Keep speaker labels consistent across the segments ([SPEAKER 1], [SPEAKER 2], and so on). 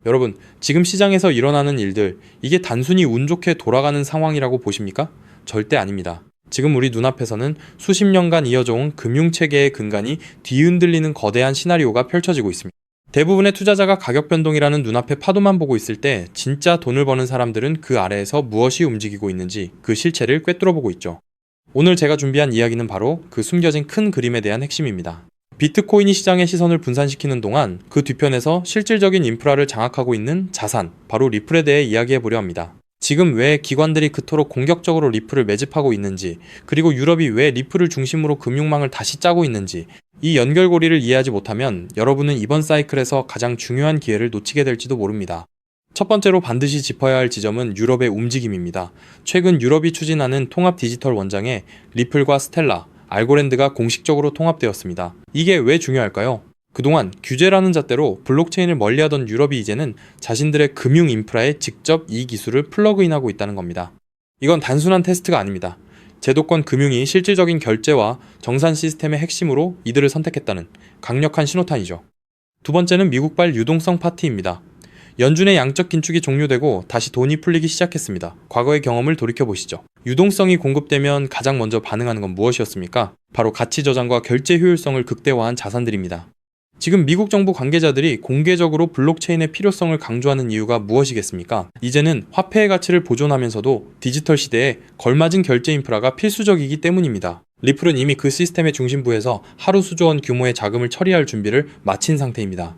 [SPEAKER 1] 여러분, 지금 시장에서 일어나는 일들, 이게 단순히 운 좋게 돌아가는 상황이라고 보십니까? 절대 아닙니다. 지금 우리 눈앞에서는 수십 년간 이어져온 금융체계의 근간이 뒤흔들리는 거대한 시나리오가 펼쳐지고 있습니다. 대부분의 투자자가 가격 변동이라는 눈앞의 파도만 보고 있을 때 진짜 돈을 버는 사람들은 그 아래에서 무엇이 움직이고 있는지 그 실체를 꿰뚫어보고 있죠. 오늘 제가 준비한 이야기는 바로 그 숨겨진 큰 그림에 대한 핵심입니다. 비트코인이 시장의 시선을 분산시키는 동안 그 뒤편에서 실질적인 인프라를 장악하고 있는 자산, 바로 리플에 대해 이야기해 보려 합니다. 지금 왜 기관들이 그토록 공격적으로 리플을 매집하고 있는지, 그리고 유럽이 왜 리플을 중심으로 금융망을 다시 짜고 있는지, 이 연결고리를 이해하지 못하면 여러분은 이번 사이클에서 가장 중요한 기회를 놓치게 될지도 모릅니다. 첫 번째로 반드시 짚어야 할 지점은 유럽의 움직임입니다. 최근 유럽이 추진하는 통합 디지털 원장에 리플과 스텔라, 알고랜드가 공식적으로 통합되었습니다. 이게 왜 중요할까요? 그동안 규제라는 잣대로 블록체인을 멀리하던 유럽이 이제는 자신들의 금융 인프라에 직접 이 기술을 플러그인하고 있다는 겁니다. 이건 단순한 테스트가 아닙니다. 제도권 금융이 실질적인 결제와 정산 시스템의 핵심으로 이들을 선택했다는 강력한 신호탄이죠. 두 번째는 미국발 유동성 파티입니다. 연준의 양적 긴축이 종료되고 다시 돈이 풀리기 시작했습니다. 과거의 경험을 돌이켜보시죠. 유동성이 공급되면 가장 먼저 반응하는 건 무엇이었습니까? 바로 가치 저장과 결제 효율성을 극대화한 자산들입니다. 지금 미국 정부 관계자들이 공개적으로 블록체인의 필요성을 강조하는 이유가 무엇이겠습니까? 이제는 화폐의 가치를 보존하면서도 디지털 시대에 걸맞은 결제 인프라가 필수적이기 때문입니다. 리플은 이미 그 시스템의 중심부에서 하루 수조 원 규모의 자금을 처리할 준비를 마친 상태입니다.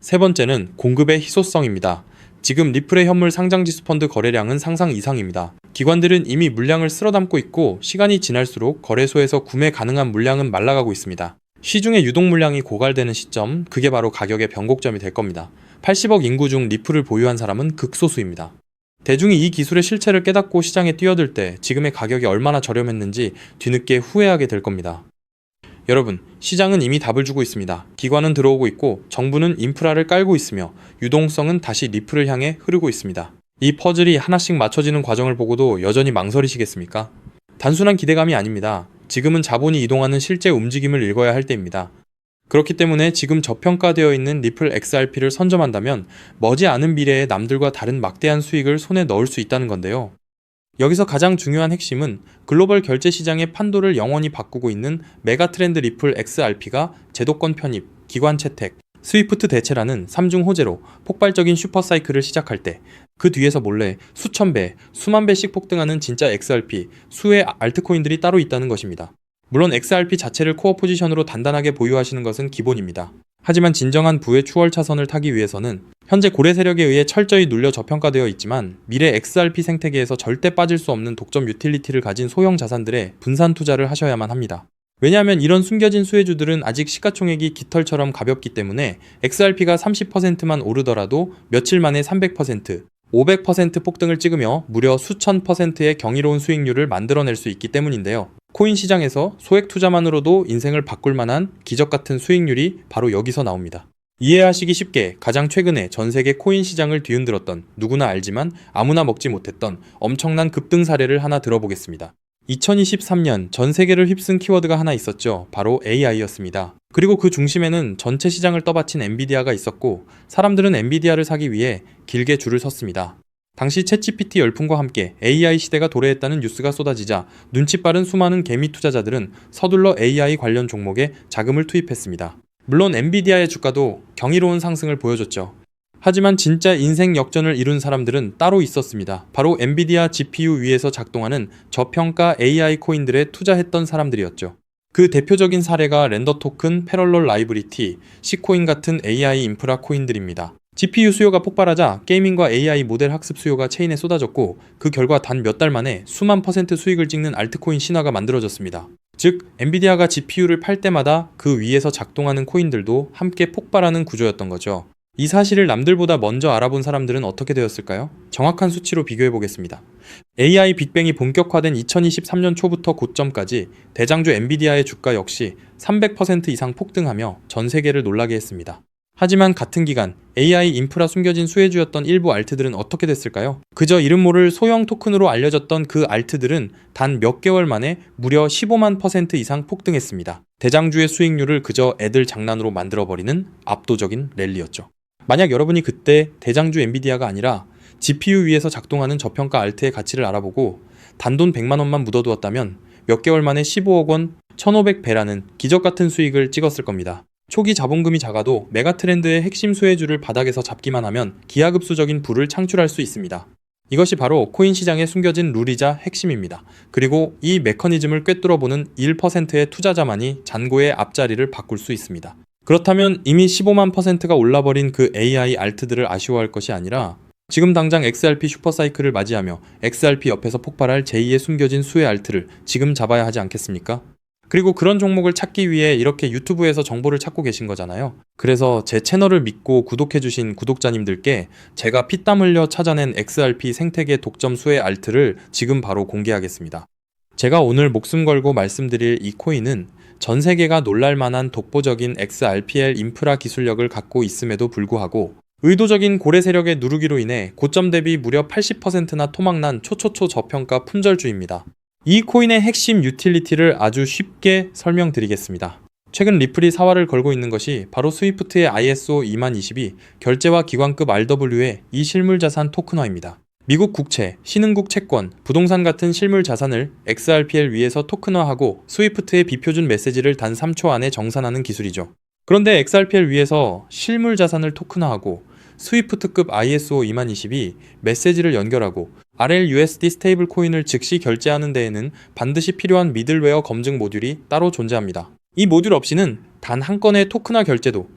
[SPEAKER 1] 세 번째는 공급의 희소성입니다. 지금 리플의 현물 상장지수 펀드 거래량은 상상 이상입니다. 기관들은 이미 물량을 쓸어 담고 있고 시간이 지날수록 거래소에서 구매 가능한 물량은 말라가고 있습니다. 시중의 유동 물량이 고갈되는 시점, 그게 바로 가격의 변곡점이 될 겁니다. 80억 인구 중 리플을 보유한 사람은 극소수입니다. 대중이 이 기술의 실체를 깨닫고 시장에 뛰어들 때 지금의 가격이 얼마나 저렴했는지 뒤늦게 후회하게 될 겁니다. 여러분, 시장은 이미 답을 주고 있습니다. 기관은 들어오고 있고 정부는 인프라를 깔고 있으며 유동성은 다시 리플을 향해 흐르고 있습니다. 이 퍼즐이 하나씩 맞춰지는 과정을 보고도 여전히 망설이시겠습니까? 단순한 기대감이 아닙니다. 지금은 자본이 이동하는 실제 움직임을 읽어야 할 때입니다. 그렇기 때문에 지금 저평가되어 있는 리플 XRP를 선점한다면 머지않은 미래에 남들과 다른 막대한 수익을 손에 넣을 수 있다는 건데요. 여기서 가장 중요한 핵심은 글로벌 결제 시장의 판도를 영원히 바꾸고 있는 메가트렌드 리플 XRP가 제도권 편입, 기관 채택, 스위프트 대체라는 3중 호재로 폭발적인 슈퍼사이클을 시작할 때 그 뒤에서 몰래 수천 배, 수만 배씩 폭등하는 진짜 XRP, 수의 알트코인들이 따로 있다는 것입니다. 물론 XRP 자체를 코어 포지션으로 단단하게 보유하시는 것은 기본입니다. 하지만 진정한 부의 추월 차선을 타기 위해서는 현재 고래 세력에 의해 철저히 눌려 저평가되어 있지만 미래 XRP 생태계에서 절대 빠질 수 없는 독점 유틸리티를 가진 소형 자산들에 분산 투자를 하셔야만 합니다. 왜냐하면 이런 숨겨진 수혜주들은 아직 시가총액이 깃털처럼 가볍기 때문에 XRP가 30%만 오르더라도 며칠 만에 300%, 500% 폭등을 찍으며 무려 수천 %의 경이로운 수익률을 만들어낼 수 있기 때문인데요. 코인 시장에서 소액 투자만으로도 인생을 바꿀 만한 기적 같은 수익률이 바로 여기서 나옵니다. 이해하시기 쉽게 가장 최근에 전 세계 코인 시장을 뒤흔들었던 누구나 알지만 아무나 먹지 못했던 엄청난 급등 사례를 하나 들어보겠습니다. 2023년 전 세계를 휩쓴 키워드가 하나 있었죠. 바로 AI였습니다. 그리고 그 중심에는 전체 시장을 떠받친 엔비디아가 있었고 사람들은 엔비디아를 사기 위해 길게 줄을 섰습니다. 당시 챗GPT 열풍과 함께 AI 시대가 도래했다는 뉴스가 쏟아지자 눈치 빠른 수많은 개미 투자자들은 서둘러 AI 관련 종목에 자금을 투입했습니다. 물론 엔비디아의 주가도 경이로운 상승을 보여줬죠. 하지만 진짜 인생 역전을 이룬 사람들은 따로 있었습니다. 바로 엔비디아 GPU 위에서 작동하는 저평가 AI 코인들에 투자했던 사람들이었죠. 그 대표적인 사례가 렌더 토큰, 패럴럴 라이브리티, C코인 같은 AI 인프라 코인들입니다. GPU 수요가 폭발하자 게이밍과 AI 모델 학습 수요가 체인에 쏟아졌고 그 결과 단 몇 달 만에 수만 % 수익을 찍는 알트코인 신화가 만들어졌습니다. 즉, 엔비디아가 GPU를 팔 때마다 그 위에서 작동하는 코인들도 함께 폭발하는 구조였던 거죠. 이 사실을 남들보다 먼저 알아본 사람들은 어떻게 되었을까요? 정확한 수치로 비교해 보겠습니다. AI 빅뱅이 본격화된 2023년 초부터 고점까지 대장주 엔비디아의 주가 역시 300% 이상 폭등하며 전 세계를 놀라게 했습니다. 하지만 같은 기간 AI 인프라 숨겨진 수혜주였던 일부 알트들은 어떻게 됐을까요? 그저 이름 모를 소형 토큰으로 알려졌던 그 알트들은 단 몇 개월 만에 무려 15만 % 이상 폭등했습니다. 대장주의 수익률을 그저 애들 장난으로 만들어버리는 압도적인 랠리였죠. 만약 여러분이 그때 대장주 엔비디아가 아니라 GPU 위에서 작동하는 저평가 알트의 가치를 알아보고 단돈 100만 원만 묻어두었다면 몇 개월 만에 15억 원, 1500배라는 기적같은 수익을 찍었을 겁니다. 초기 자본금이 작아도 메가트렌드의 핵심 수혜주를 바닥에서 잡기만 하면 기하급수적인 부를 창출할 수 있습니다. 이것이 바로 코인 시장에 숨겨진 룰이자 핵심입니다. 그리고 이 메커니즘을 꿰뚫어보는 1%의 투자자만이 잔고의 앞자리를 바꿀 수 있습니다. 그렇다면 이미 15만 %가 올라버린 그 AI 알트들을 아쉬워할 것이 아니라 지금 당장 XRP 슈퍼사이클을 맞이하며 XRP 옆에서 폭발할 제2의 숨겨진 수혜 알트를 지금 잡아야 하지 않겠습니까? 그리고 그런 종목을 찾기 위해 이렇게 유튜브에서 정보를 찾고 계신 거잖아요. 그래서 제 채널을 믿고 구독해주신 구독자님들께 제가 피땀 흘려 찾아낸 XRP 생태계 독점 수혜 알트를 지금 바로 공개하겠습니다. 제가 오늘 목숨 걸고 말씀드릴 이 코인은 전 세계가 놀랄만한 독보적인 XRPL 인프라 기술력을 갖고 있음에도 불구하고 의도적인 고래 세력의 누르기로 인해 고점 대비 무려 80%나 토막난 초초초 저평가 품절주입니다. 이 코인의 핵심 유틸리티를 아주 쉽게 설명드리겠습니다. 최근 리플이 사활을 걸고 있는 것이 바로 스위프트의 ISO 2022 결제와 기관급 RW의 이 실물자산 토큰화입니다. 미국 국채, 신흥국 채권, 부동산 같은 실물 자산을 XRPL 위에서 토큰화하고 스위프트의 비표준 메시지를 단 3초 안에 정산하는 기술이죠. 그런데 XRPL 위에서 실물 자산을 토큰화하고 스위프트급 ISO 2022 메시지를 연결하고 RLUSD 스테이블 코인을 즉시 결제하는 데에는 반드시 필요한 미들웨어 검증 모듈이 따로 존재합니다. 이 모듈 없이는 단 한 건의 토큰화 결제도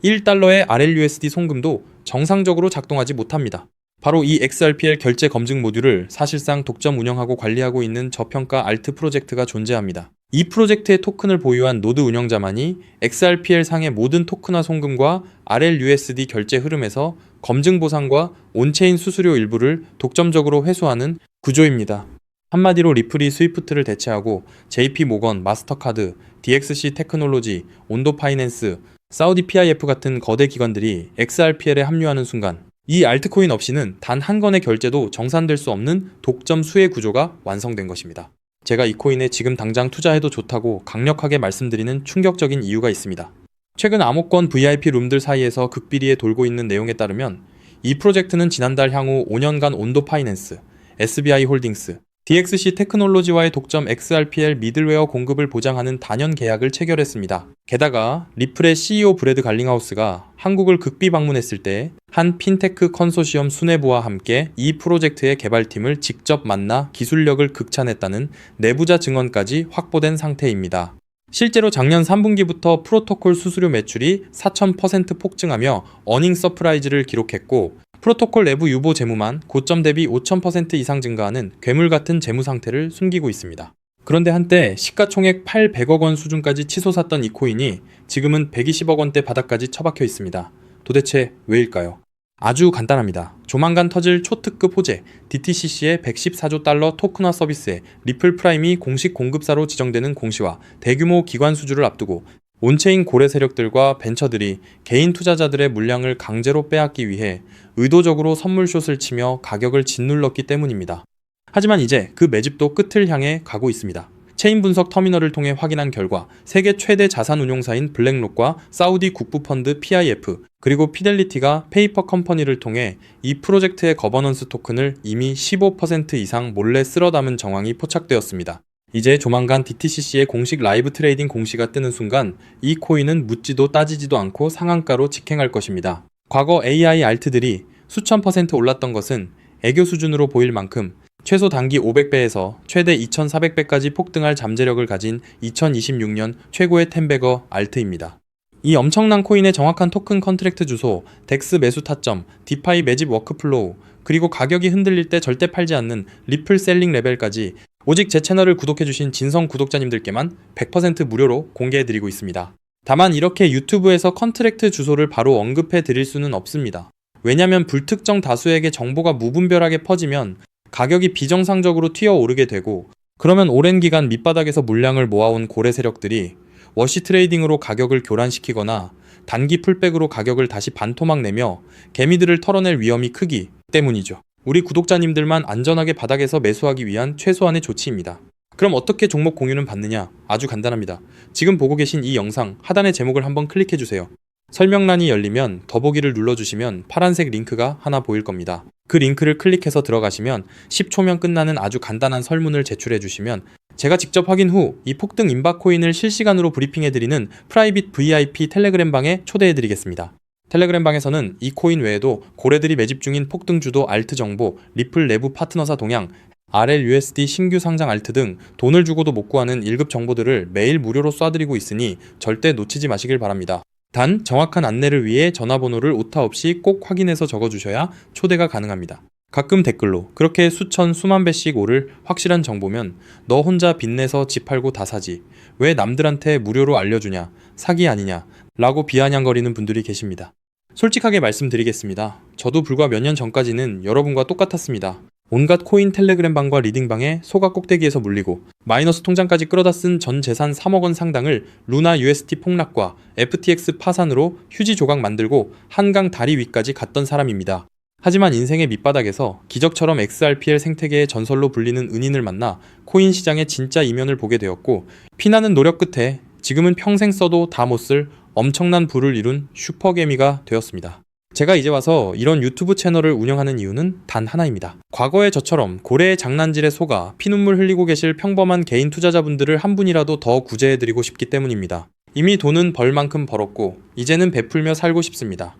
[SPEAKER 1] 1달러의 RLUSD 송금도 정상적으로 작동하지 못합니다. 바로 이 XRPL 결제 검증 모듈을 사실상 독점 운영하고 관리하고 있는 저평가 알트 프로젝트가 존재합니다. 이 프로젝트의 토큰을 보유한 노드 운영자만이 XRPL 상의 모든 토큰화 송금과 RLUSD 결제 흐름에서 검증 보상과 온체인 수수료 일부를 독점적으로 회수하는 구조입니다. 한마디로 리플이 스위프트를 대체하고 JP 모건, 마스터카드, DXC 테크놀로지, 온도 파이낸스, 사우디 PIF 같은 거대 기관들이 XRPL에 합류하는 순간 이 알트코인 없이는 단 한 건의 결제도 정산될 수 없는 독점 수혜 구조가 완성된 것입니다. 제가 이 코인에 지금 당장 투자해도 좋다고 강력하게 말씀드리는 충격적인 이유가 있습니다. 최근 암호권 VIP 룸들 사이에서 극비리에 돌고 있는 내용에 따르면 이 프로젝트는 지난달 향후 5년간 온도 파이낸스, SBI 홀딩스, DXC 테크놀로지와의 독점 XRPL 미들웨어 공급을 보장하는 단연 계약을 체결했습니다. 게다가 리플의 CEO 브래드 갈링하우스가 한국을 극비 방문했을 때 한 핀테크 컨소시엄 수뇌부와 함께 이 프로젝트의 개발팀을 직접 만나 기술력을 극찬했다는 내부자 증언까지 확보된 상태입니다. 실제로 작년 3분기부터 프로토콜 수수료 매출이 4000% 폭증하며 어닝 서프라이즈를 기록했고 프로토콜 내부 유보 재무만 고점 대비 5000% 이상 증가하는 괴물 같은 재무 상태를 숨기고 있습니다. 그런데 한때 시가총액 800억 원 수준까지 치솟았던 이 코인이 지금은 120억 원대 바닥까지 처박혀 있습니다. 도대체 왜일까요? 아주 간단합니다. 조만간 터질 초특급 호재 DTCC의 114조 달러 토큰화 서비스에 리플 프라임이 공식 공급사로 지정되는 공시와 대규모 기관 수주를 앞두고 온체인 고래 세력들과 벤처들이 개인 투자자들의 물량을 강제로 빼앗기 위해 의도적으로 선물숏을 치며 가격을 짓눌렀기 때문입니다. 하지만 이제 그 매집도 끝을 향해 가고 있습니다. 체인 분석 터미널을 통해 확인한 결과 세계 최대 자산 운용사인 블랙록과 사우디 국부펀드 PIF 그리고 피델리티가 페이퍼 컴퍼니를 통해 이 프로젝트의 거버넌스 토큰을 이미 15% 이상 몰래 쓸어 담은 정황이 포착되었습니다. 이제 조만간 DTCC의 공식 라이브 트레이딩 공시가 뜨는 순간 이 코인은 묻지도 따지지도 않고 상한가로 직행할 것입니다. 과거 AI 알트들이 수천 % 올랐던 것은 애교 수준으로 보일 만큼 최소 단기 500배에서 최대 2400배까지 폭등할 잠재력을 가진 2026년 최고의 텐베거 알트입니다. 이 엄청난 코인의 정확한 토큰 컨트랙트 주소, 덱스 매수 타점, 디파이 매집 워크플로우, 그리고 가격이 흔들릴 때 절대 팔지 않는 리플 셀링 레벨까지 오직 제 채널을 구독해주신 진성 구독자님들께만 100% 무료로 공개해드리고 있습니다. 다만 이렇게 유튜브에서 컨트랙트 주소를 바로 언급해드릴 수는 없습니다. 왜냐면 불특정 다수에게 정보가 무분별하게 퍼지면 가격이 비정상적으로 튀어오르게 되고 그러면 오랜 기간 밑바닥에서 물량을 모아온 고래 세력들이 워시 트레이딩으로 가격을 교란시키거나 단기 풀백으로 가격을 다시 반토막 내며 개미들을 털어낼 위험이 크기 때문이죠. 우리 구독자님들만 안전하게 바닥에서 매수하기 위한 최소한의 조치입니다. 그럼 어떻게 종목 공유는 받느냐? 아주 간단합니다. 지금 보고 계신 이 영상 하단의 제목을 한번 클릭해주세요. 설명란이 열리면 더보기를 눌러주시면 파란색 링크가 하나 보일 겁니다. 그 링크를 클릭해서 들어가시면 10초면 끝나는 아주 간단한 설문을 제출해 주시면 제가 직접 확인 후 이 폭등 임박 코인을 실시간으로 브리핑해드리는 프라이빗 VIP 텔레그램 방에 초대해드리겠습니다. 텔레그램 방에서는 이 코인 외에도 고래들이 매집 중인 폭등 주도 알트 정보, 리플 내부 파트너사 동향, RLUSD 신규 상장 알트 등 돈을 주고도 못 구하는 1급 정보들을 매일 무료로 쏴드리고 있으니 절대 놓치지 마시길 바랍니다. 단 정확한 안내를 위해 전화번호를 오타 없이 꼭 확인해서 적어주셔야 초대가 가능합니다. 가끔 댓글로 그렇게 수천 수만 배씩 오를 확실한 정보면 너 혼자 빚내서 집 팔고 다 사지 왜 남들한테 무료로 알려주냐 사기 아니냐 라고 비아냥거리는 분들이 계십니다. 솔직하게 말씀드리겠습니다. 저도 불과 몇 년 전까지는 여러분과 똑같았습니다. 온갖 코인 텔레그램 방과 리딩방에 소가 꼭대기에서 물리고 마이너스 통장까지 끌어다 쓴 전 재산 3억 원 상당을 루나 UST 폭락과 FTX 파산으로 휴지 조각 만들고 한강 다리 위까지 갔던 사람입니다. 하지만 인생의 밑바닥에서 기적처럼 XRPL 생태계의 전설로 불리는 은인을 만나 코인 시장의 진짜 이면을 보게 되었고 피나는 노력 끝에 지금은 평생 써도 다 못 쓸 엄청난 부를 이룬 슈퍼개미가 되었습니다. 제가 이제 와서 이런 유튜브 채널을 운영하는 이유는 단 하나입니다. 과거의 저처럼 고래의 장난질에 속아 피눈물 흘리고 계실 평범한 개인 투자자분들을 한 분이라도 더 구제해드리고 싶기 때문입니다. 이미 돈은 벌 만큼 벌었고 이제는 베풀며 살고 싶습니다.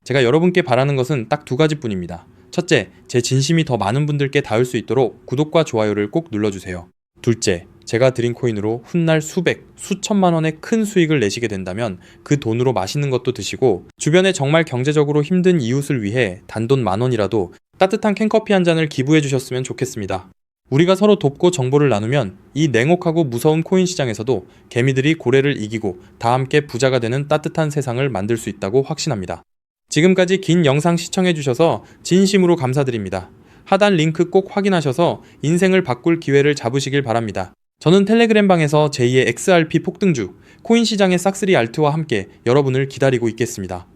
[SPEAKER 1] 제가 여러분께 바라는 것은 딱 두 가지뿐입니다. 첫째, 제 진심이 더 많은 분들께 닿을 수 있도록 구독과 좋아요를 꼭 눌러주세요. 둘째, 제가 드린 코인으로 훗날 수백, 수천만 원의 큰 수익을 내시게 된다면 그 돈으로 맛있는 것도 드시고 주변에 정말 경제적으로 힘든 이웃을 위해 단돈 10,000원이라도 따뜻한 캔커피 한 잔을 기부해 주셨으면 좋겠습니다. 우리가 서로 돕고 정보를 나누면 이 냉혹하고 무서운 코인 시장에서도 개미들이 고래를 이기고 다 함께 부자가 되는 따뜻한 세상을 만들 수 있다고 확신합니다. 지금까지 긴 영상 시청해 주셔서 진심으로 감사드립니다. 하단 링크 꼭 확인하셔서 인생을 바꿀 기회를 잡으시길 바랍니다. 저는 텔레그램 방에서 제2의 XRP 폭등주, 코인 시장의 싹쓸이 알트와 함께 여러분을 기다리고 있겠습니다.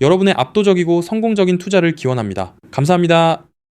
[SPEAKER 1] 여러분의 압도적이고 성공적인 투자를 기원합니다. 감사합니다.